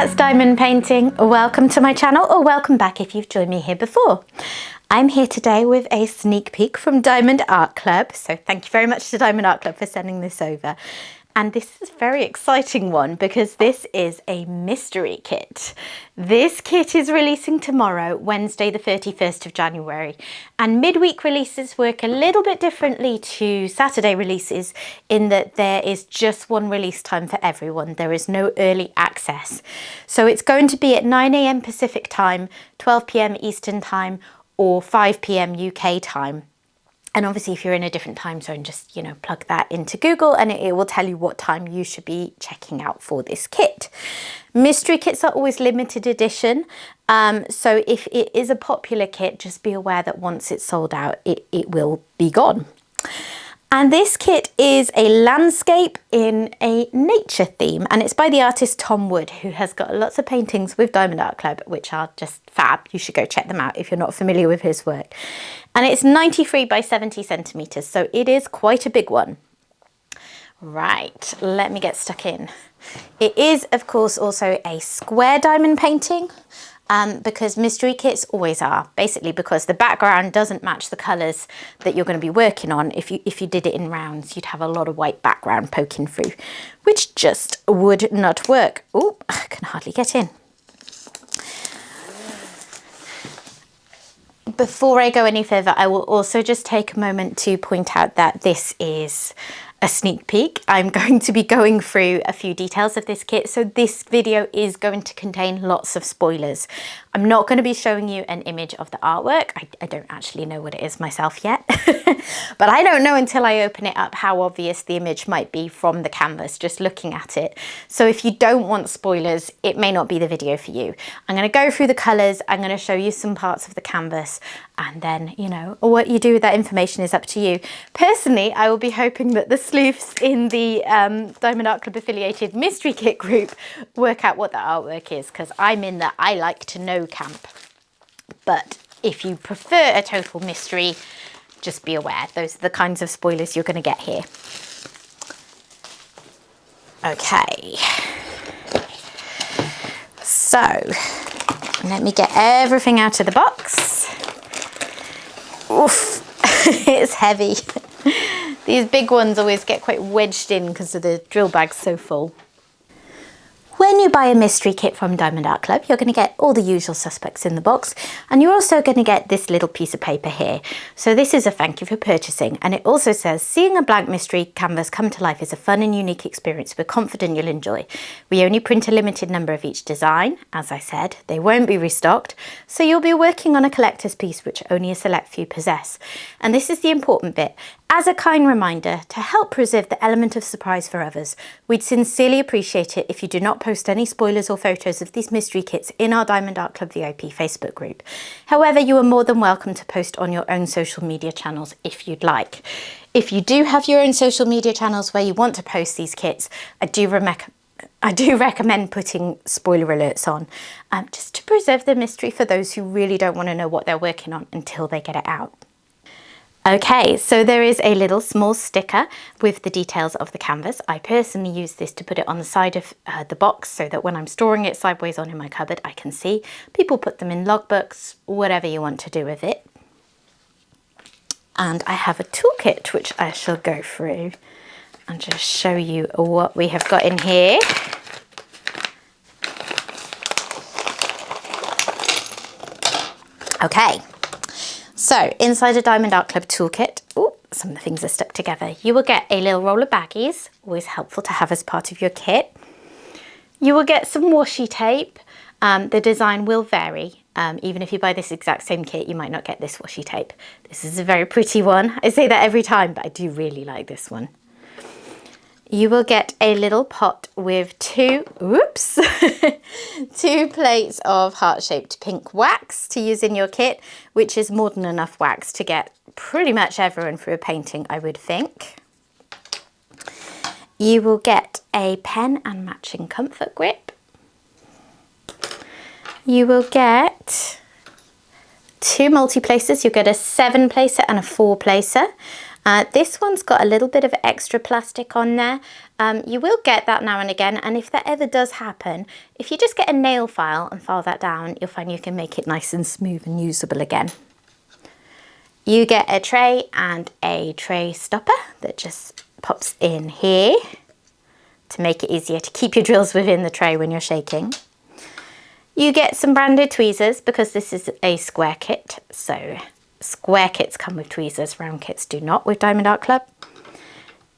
Cats Diamond Painting. Welcome to my channel, or welcome back if you've joined me here before. I'm here today with a sneak peek from Diamond Art Club. So thank you very much to Diamond Art Club for sending this over. And this is a very exciting one because this is a mystery kit. This kit is releasing tomorrow, Wednesday the 31st of January. And midweek releases work a little bit differently to Saturday releases in that there is just one release time for everyone. There is no early access. So it's going to be at 9 AM Pacific time, 12 PM Eastern time, or 5 PM UK time. And obviously if you're in a different time zone, just, plug that into Google and it will tell you what time you should be checking out for this kit. Mystery kits are always limited edition. So if it is a popular kit, just be aware that once it's sold out, it will be gone. And this kit is a landscape in a nature theme, and it's by the artist Tom Wood, who has got lots of paintings with Diamond Art Club, which are just fab. You should go check them out if you're not familiar with his work. And it's 93 by 70 centimeters, so it is quite a big one. Right, let me get stuck in. It is, of course, also a square diamond painting. Because mystery kits always are, basically because the background doesn't match the colours that you're going to be working on. If you did it in rounds, you'd have a lot of white background poking through, which just would not work. Oh, I can hardly get in. Before I go any further, I will also just take a moment to point out that this is a sneak peek. I'm going to be going through a few details of this kit, so this video is going to contain lots of spoilers. I'm not going to be showing you an image of the artwork. I don't actually know what it is myself yet, but I don't know until I open it up how obvious the image might be from the canvas just looking at it. So if you don't want spoilers, it may not be the video for you. I'm going to go through the colours, I'm going to show you some parts of the canvas, and then, what you do with that information is up to you. Personally, I will be hoping that the sleuths in the Diamond Art Club affiliated mystery kit group work out what the artwork is, because I'm in the I like to know camp. But if you prefer a total mystery, just be aware. Those are the kinds of spoilers you're going to get here. Okay. So, let me get everything out of the box. Oof, it's heavy. These big ones always get quite wedged in because of the drill bag's so full. When you buy a mystery kit from Diamond Art Club, you're going to get all the usual suspects in the box, and you're also going to get this little piece of paper here. So this is a thank you for purchasing, and it also says, seeing a blank mystery canvas come to life is a fun and unique experience we're confident you'll enjoy. We only print a limited number of each design. As I said, they won't be restocked, so you'll be working on a collector's piece which only a select few possess. And this is the important bit. As a kind reminder, to help preserve the element of surprise for others, we'd sincerely appreciate it if you do not post any spoilers or photos of these mystery kits in our Diamond Art Club VIP Facebook group. However, you are more than welcome to post on your own social media channels if you'd like. If you do have your own social media channels where you want to post these kits, I do recommend putting spoiler alerts on, just to preserve the mystery for those who really don't want to know what they're working on until they get it out. Okay, so there is a little small sticker with the details of the canvas. I personally use this to put it on the side of the box so that when I'm storing it sideways on in my cupboard, I can see. People put them in logbooks, whatever you want to do with it. And I have a toolkit which I shall go through and just show you what we have got in here. Okay. So, inside a Diamond Art Club toolkit, some of the things are stuck together. You will get a little roll of baggies, always helpful to have as part of your kit. You will get some washi tape. The design will vary. Even if you buy this exact same kit, you might not get this washi tape. This is a very pretty one. I say that every time, but I do really like this one. You will get a little pot with two plates of heart-shaped pink wax to use in your kit, which is more than enough wax to get pretty much everyone through a painting, I would think. You will get a pen and matching comfort grip. You will get two multi-placers. You'll get a 7-placer and a 4-placer. This one's got a little bit of extra plastic on there. You will get that now and again, and if that ever does happen, if you just get a nail file and file that down, you'll find you can make it nice and smooth and usable again. You get a tray and a tray stopper that just pops in here to make it easier to keep your drills within the tray when you're shaking. You get some branded tweezers because this is a square kit, so square kits come with tweezers, round kits do not with Diamond Art Club.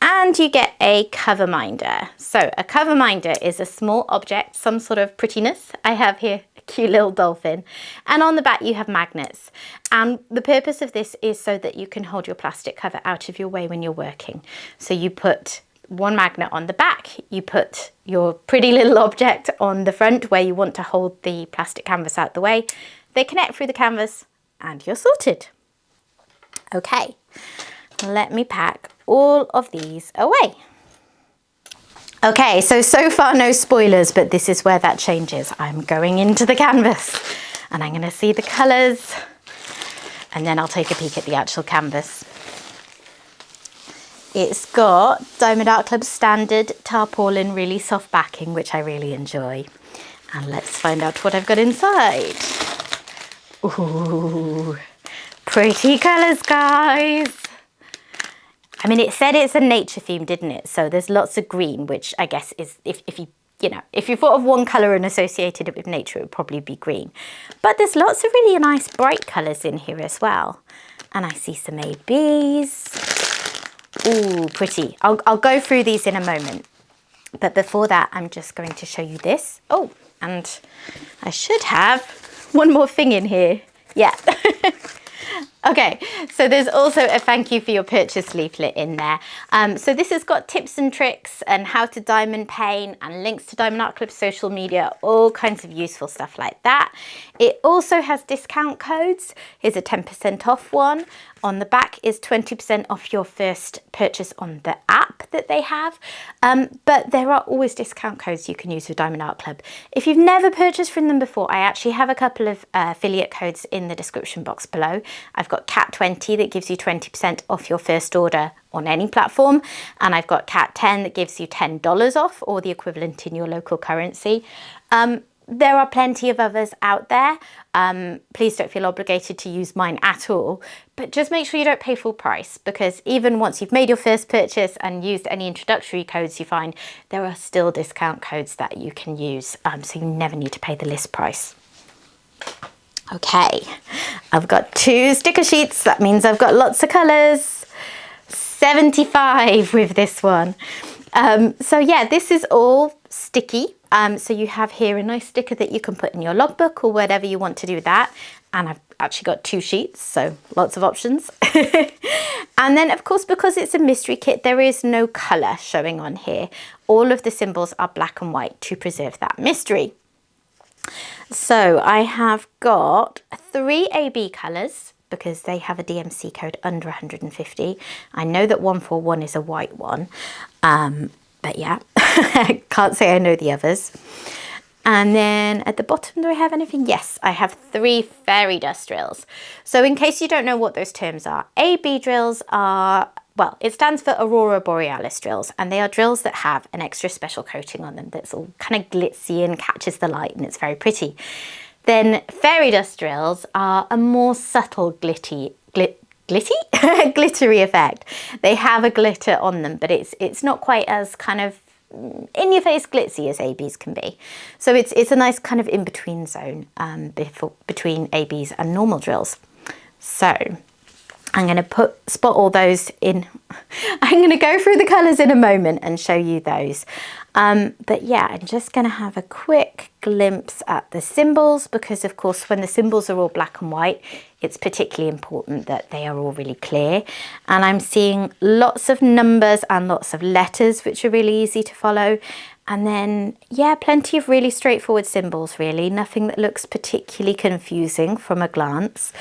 And you get a cover minder. So a cover minder is a small object, some sort of prettiness. I have here a cute little dolphin. And on the back you have magnets. And the purpose of this is so that you can hold your plastic cover out of your way when you're working. So you put one magnet on the back, you put your pretty little object on the front where you want to hold the plastic canvas out the way. They connect through the canvas and you're sorted. Okay, let me pack all of these away. Okay, so far no spoilers, but this is where that changes. I'm going into the canvas and I'm going to see the colours and then I'll take a peek at the actual canvas. It's got Diamond Art Club standard tarpaulin, really soft backing, which I really enjoy. And let's find out what I've got inside. Ooh, pretty colours, guys. I mean, it said it's a nature theme, didn't it? So there's lots of green, which I guess is, if you thought of one colour and associated it with nature, it would probably be green. But there's lots of really nice bright colours in here as well. And I see some ABs. Ooh, pretty. I'll go through these in a moment. But before that, I'm just going to show you this. Oh, and I should have one more thing in here. Yeah. Okay, so there's also a thank you for your purchase leaflet in there. So this has got tips and tricks and how to diamond paint and links to Diamond Art Club social media, all kinds of useful stuff like that. It also has discount codes. Here's a 10% off one. On the back is 20% off your first purchase on the app that they have. But there are always discount codes you can use with Diamond Art Club. If you've never purchased from them before, I actually have a couple of affiliate codes in the description box below. I've got CAT20 that gives you 20% off your first order on any platform. And I've got CAT10 that gives you $10 off or the equivalent in your local currency. There are plenty of others out there. Please don't feel obligated to use mine at all, but just make sure you don't pay full price, because even once you've made your first purchase and used any introductory codes you find, there are still discount codes that you can use, so you never need to pay the list price. Okay, I've got 2 sticker sheets. That means I've got lots of colours. 75 with this one. So yeah, this is all sticky. So you have here a nice sticker that you can put in your logbook or whatever you want to do with that. And I've actually got 2 sheets, so lots of options. And then of course, because it's a mystery kit, there is no colour showing on here. All of the symbols are black and white to preserve that mystery. So I have got 3 AB colours because they have a DMC code under 150. I know that 141 is a white one. But yeah, I can't say I know the others. And then at the bottom, do I have anything? Yes, I have 3 fairy dust drills. So in case you don't know what those terms are, AB drills are, well, it stands for Aurora Borealis drills, and they are drills that have an extra special coating on them that's all kind of glitzy and catches the light and it's very pretty. Then fairy dust drills are a more subtle glittery effect. They have a glitter on them, but it's not quite as kind of in your face glitzy as ABs can be. So it's a nice kind of in-between zone between ABs and normal drills. So I'm going to spot all those in. I'm going to go through the colours in a moment and show you those. But yeah, I'm just going to have a quick glimpse at the symbols, because of course when the symbols are all black and white, it's particularly important that they are all really clear. And I'm seeing lots of numbers and lots of letters, which are really easy to follow. And then, yeah, plenty of really straightforward symbols, really. Nothing that looks particularly confusing from a glance.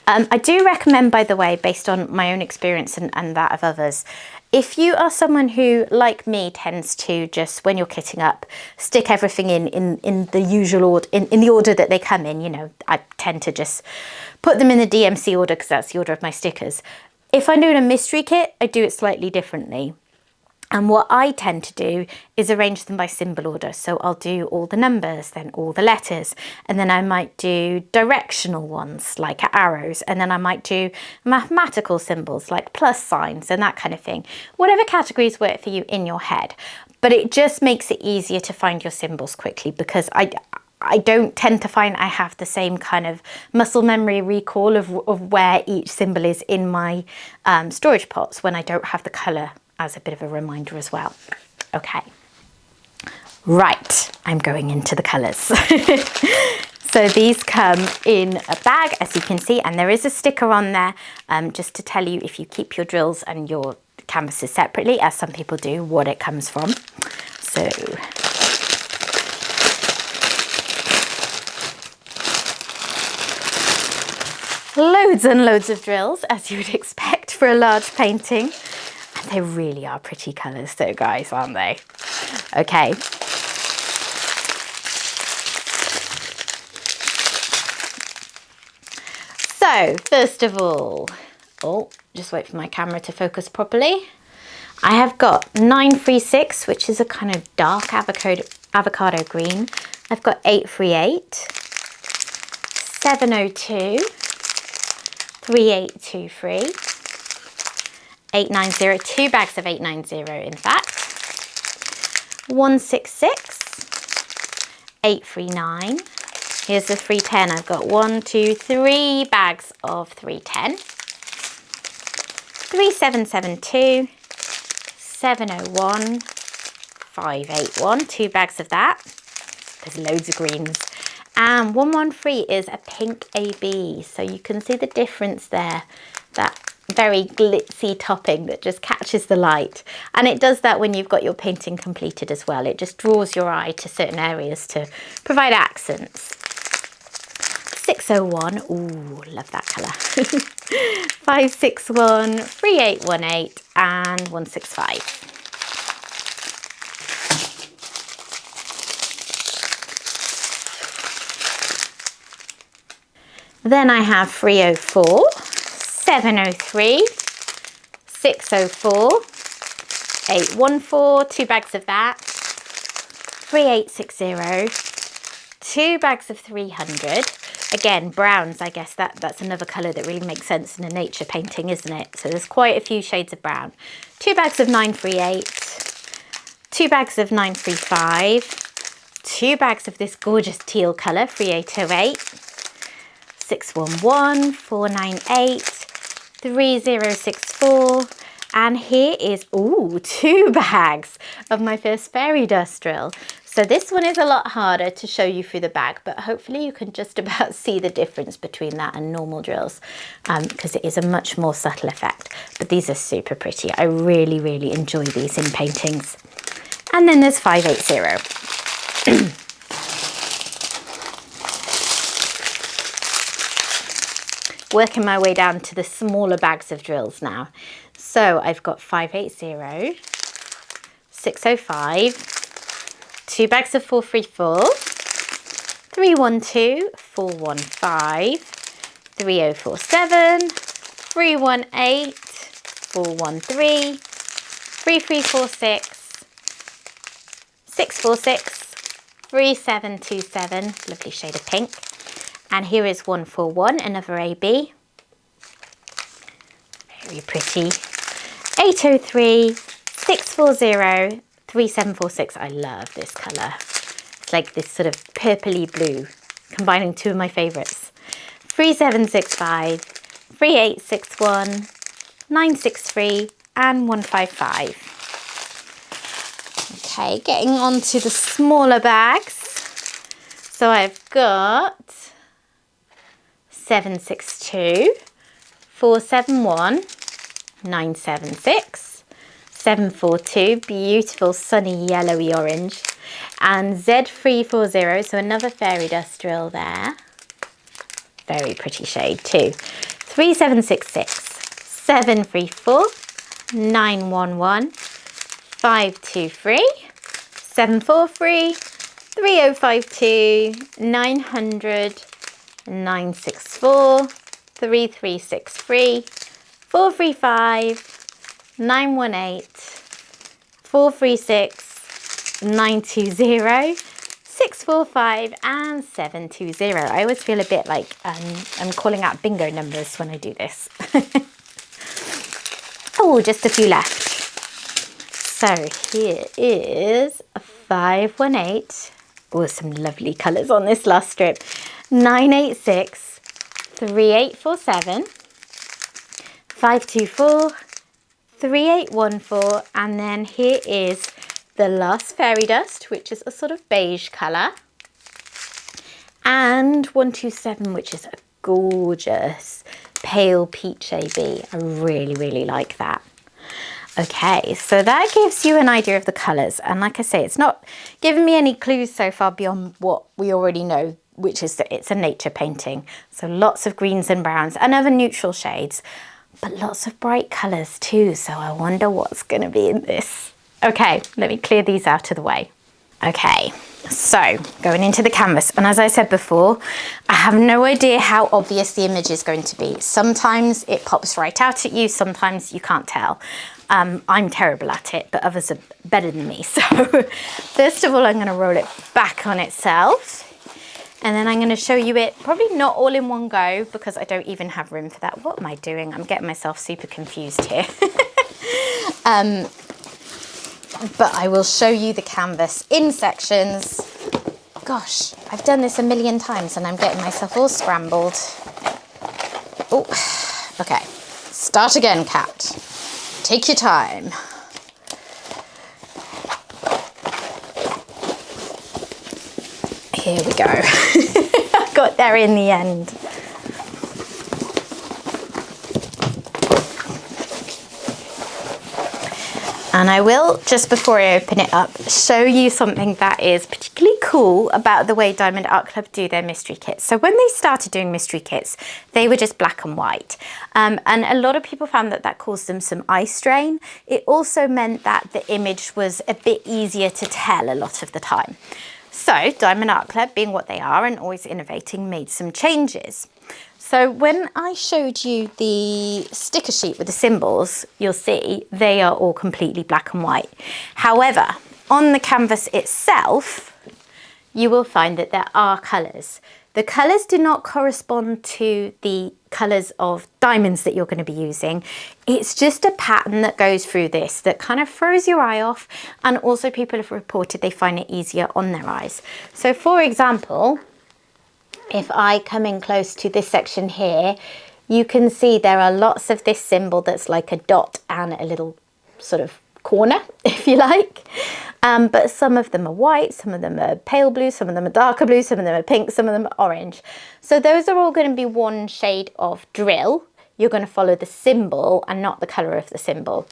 I do recommend, by the way, based on my own experience and that of others, if you are someone who, like me, tends to just, when you're kitting up, stick everything in the usual order, in the order that they come in, you know, I tend to just put them in the DMC order because that's the order of my stickers. If I'm doing a mystery kit, I do it slightly differently. And what I tend to do is arrange them by symbol order. So I'll do all the numbers, then all the letters, and then I might do directional ones like arrows, and then I might do mathematical symbols like plus signs and that kind of thing. Whatever categories work for you in your head. But it just makes it easier to find your symbols quickly, because I don't tend to find I have the same kind of muscle memory recall of where each symbol is in my storage pots when I don't have the colour as a bit of a reminder as well. Okay, right, I'm going into the colours. So these come in a bag, as you can see, and there is a sticker on there just to tell you, if you keep your drills and your canvases separately, as some people do, what it comes from. So loads and loads of drills, as you would expect for a large painting. And they really are pretty colours though, guys, aren't they? Okay. So, first of all, just wait for my camera to focus properly. I have got 936, which is a kind of dark avocado green. I've got 838, 702, 3823, 890, 2 bags of 890 in fact, 166, 839, here's the 310, I've got 1, 2, 3 bags of 310, 3772, 701, 581, 2 bags of that, there's loads of greens, and 113 is a pink AB, so you can see the difference there, that very glitzy topping that just catches the light, and it does that when you've got your painting completed as well. It just draws your eye to certain areas to provide accents. 601, ooh, love that colour. 561, 3818 and 165. Then I have 304, 703, 604, 814, 2 bags of that, 3860, 2 bags of 300. Again, browns, I guess that's another colour that really makes sense in a nature painting, isn't it? So there's quite a few shades of brown. 2 bags of 938, 2 bags of 935, 2 bags of this gorgeous teal colour, 3808, 611, 498, 3064, and here is, ooh, 2 bags of my first fairy dust drill. So this one is a lot harder to show you through the bag, but hopefully you can just about see the difference between that and normal drills, because it is a much more subtle effect. But these are super pretty. I really, really enjoy these in paintings. And then there's 580. Working my way down to the smaller bags of drills now. So I've got 580, 605, 2 bags of 434, 312, 415, 3047, 318, 413, 3346, 646, 3727, lovely shade of pink. And here is 141, another AB. Very pretty. 803, 640, 3746. I love this colour. It's like this sort of purpley blue, combining 2 of my favourites. 3765, 3861, 963 and 155. Okay, getting on to the smaller bags. So I've got 762, 471, 976, 742, beautiful sunny yellowy orange, and Z340, so another fairy dust drill there. Very pretty shade too. 3766, 734, 911, 523, 743, 3052, 900, 964, 3363, 435 918 436 920 645 and 720. I always feel a bit like I'm calling out bingo numbers when I do this. Oh, just a few left. So here is 518. Oh, some lovely colours on this last strip. 986 3847 524 3814, and then here is the last fairy dust, which is a sort of beige colour, and 127, which is a gorgeous pale peach AB. I really like that. Okay, so that gives you an idea of the colours, and like I say, it's not giving me any clues so far beyond what we already know, which is that it's a nature painting. So lots of greens and browns and other neutral shades, but lots of bright colours too, so I wonder what's going to be in this. Okay, let me clear these out of the way. Okay, so going into the canvas, and as I said before, I have no idea how obvious the image is going to be. Sometimes it pops right out at you, sometimes you can't tell. I'm terrible at it, but others are better than me. So first of all, I'm going to roll it back on itself, and then I'm going to show you it, probably not all in one go, because I don't even have room for that. What am I doing? I'm getting myself super confused here. But I will show you the canvas in sections. Gosh, I've done this a million times and I'm getting myself all scrambled. Oh, okay. Start again, cat. Take your time. Here we go. I got there in the end. And I will, just before I open it up, show you something that is particularly cool about the way Diamond Art Club do their mystery kits. So when they started doing mystery kits, they were just black and white. And a lot of people found that that caused them some eye strain. It also meant that the image was a bit easier to tell a lot of the time. So Diamond Art Club, being what they are and always innovating, made some changes. So when I showed you the sticker sheet with the symbols, you'll see they are all completely black and white. However, on the canvas itself, you will find that there are colours. The colours do not correspond to the colours of diamonds that you're going to be using. It's just a pattern that goes through this that kind of throws your eye off, and also people have reported they find it easier on their eyes. So for example, if I come in close to this section here, you can see there are lots of this symbol that's like a dot and a little sort of corner, if you like. But some of them are white, some of them are pale blue, some of them are darker blue, some of them are pink, some of them are orange. So those are all going to be one shade of drill. You're going to follow the symbol and not the colour of the symbol.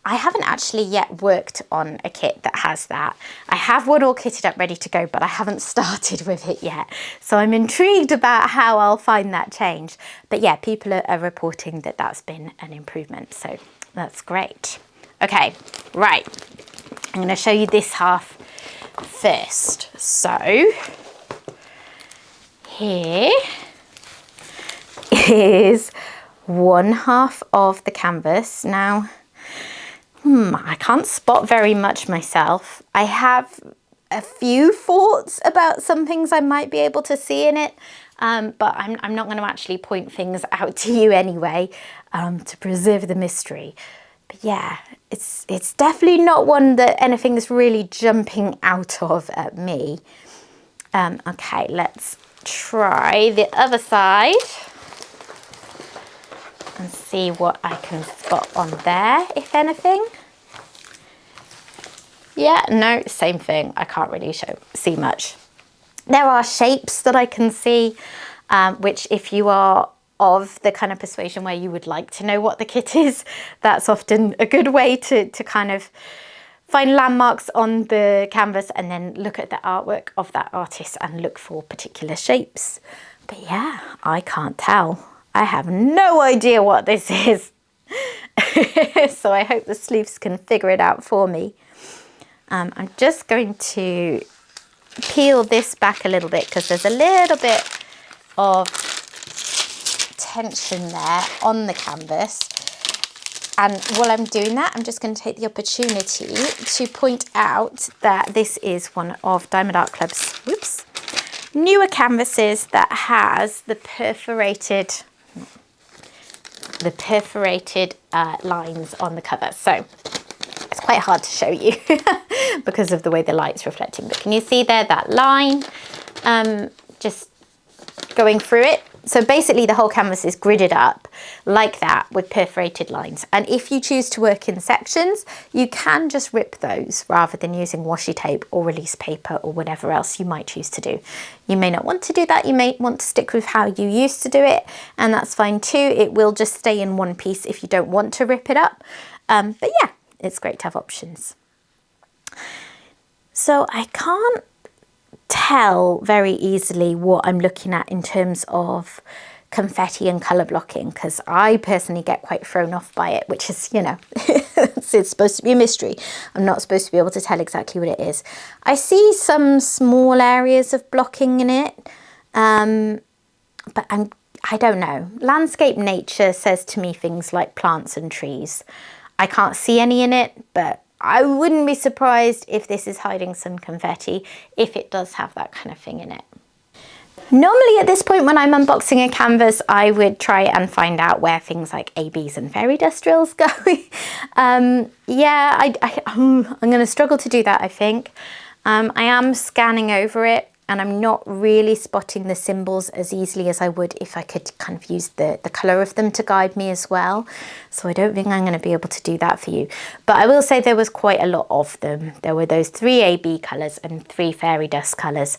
I haven't actually yet worked on a kit that has that. I have one all kitted up ready to go, but I haven't started with it yet. So I'm intrigued about how I'll find that change. But yeah, people are reporting that that's been an improvement. So that's great. Okay, right. I'm going to show you this half first. So here is one half of the canvas. Now, I can't spot very much myself. I have a few thoughts about some things I might be able to see in it, but I'm not going to actually point things out to you anyway, to preserve the mystery. But yeah, it's definitely not one that anything's really jumping out of at me. Okay, let's try the other side and see what I can spot on there, if anything. Yeah, no, same thing. I can't really see much. There are shapes that I can see, which if you are of the kind of persuasion where you would like to know what the kit is, that's often a good way to kind of find landmarks on the canvas and then look at the artwork of that artist and look for particular shapes. But yeah, I can't tell. I have no idea what this is. So I hope the sleuths can figure it out for me. I'm just going to peel this back a little bit because there's a little bit of tension there on the canvas. And while I'm doing that, I'm just going to take the opportunity to point out that this is one of Diamond Art Club's, whoops, newer canvases that has the perforated lines on the cover. So it's quite hard to show you because of the way the light's reflecting. But can you see there that line just going through it? So basically the whole canvas is gridded up like that with perforated lines. And if you choose to work in sections, you can just rip those rather than using washi tape or release paper or whatever else you might choose to do. You may not want to do that. You may want to stick with how you used to do it, and that's fine too. It will just stay in one piece if you don't want to rip it up. But yeah, it's great to have options. So I can't tell very easily what I'm looking at in terms of confetti and colour blocking, because I personally get quite thrown off by it, which is, you know, it's supposed to be a mystery. I'm not supposed to be able to tell exactly what it is. I see some small areas of blocking in it, but I don't know. Landscape nature says to me things like plants and trees. I can't see any in it, but I wouldn't be surprised if this is hiding some confetti, if it does have that kind of thing in it. Normally at this point when I'm unboxing a canvas, I would try and find out where things like ABs and fairy dust drills go. Yeah, I'm going to struggle to do that, I think. I am scanning over it, and I'm not really spotting the symbols as easily as I would if I could kind of use the colour of them to guide me as well. So I don't think I'm going to be able to do that for you. But I will say there was quite a lot of them. There were those 3 AB colours and 3 fairy dust colours.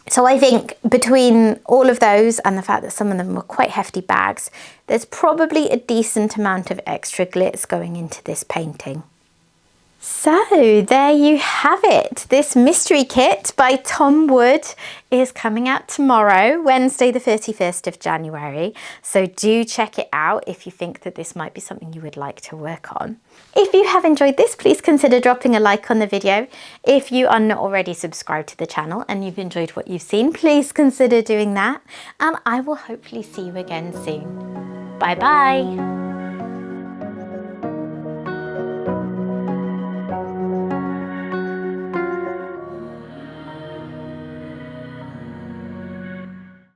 So I think between all of those and the fact that some of them were quite hefty bags, there's probably a decent amount of extra glitz going into this painting. So there you have it. This mystery kit by Tom Wood is coming out tomorrow, Wednesday the 31st of January. So do check it out if you think that this might be something you would like to work on. If you have enjoyed this, please consider dropping a like on the video. If you are not already subscribed to the channel and you've enjoyed what you've seen, please consider doing that. And I will hopefully see you again soon. Bye bye.